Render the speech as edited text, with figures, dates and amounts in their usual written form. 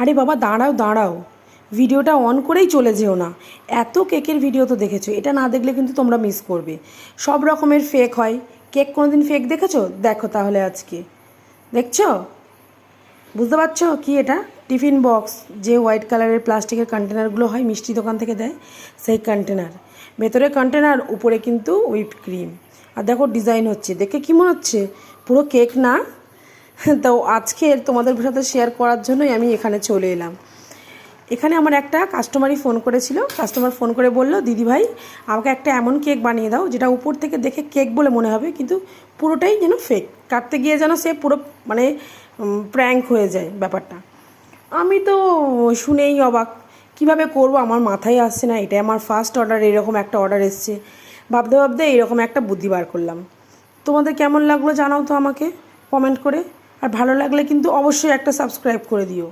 আরে বাবা দাঁড়াও দাঁড়াও, ভিডিওটা অন করেই চলে যেও না। এত কেকের ভিডিও তো দেখেছো, এটা না দেখলে কিন্তু তোমরা মিস করবে। সব রকমের ফেক হয়। কেক কোনোদিন ফেক দেখেছো? দেখো তাহলে আজকে। দেখছো? বুঝতে পারছো কি এটা? টিফিন বক্স, যে হোয়াইট কালারের প্লাস্টিকের কন্টেনারগুলো হয় মিষ্টি দোকান থেকে দেয়, সেই কন্টেনার। ভেতরে কন্টেনার, উপরে কিন্তু হুইপ ক্রিম। আর দেখো ডিজাইন হচ্ছে, দেখে কী মনে হচ্ছে পুরো কেক না? তো আজকে তোমাদের সাথে শেয়ার করার জন্যই আমি এখানে চলে এলাম। এখানে আমার একটা কাস্টমারই ফোন করেছিল। কাস্টমার ফোন করে বলল, দিদি ভাই আমাকে একটা এমন কেক বানিয়ে দাও যেটা উপর থেকে দেখে কেক বলে মনে হবে, কিন্তু পুরোটাই যেন ফেক। কাটতে গিয়ে যেন সে পুরো মানে প্র্যাঙ্ক হয়ে যায় ব্যাপারটা। আমি তো শুনেই অবাক, কিভাবে করব আমার মাথায় আসছে না। এটা আমার ফার্স্ট অর্ডার, এরকম একটা অর্ডার এসছে। ভাবতে ভাবতে এরকম একটা বুদ্ধি বার করলাম। তোমাদের কেমন লাগলো জানাও তো আমাকে কমেন্ট করে। আর ভালো লাগলে কিন্তু অবশ্যই একটা সাবস্ক্রাইব করে দিও।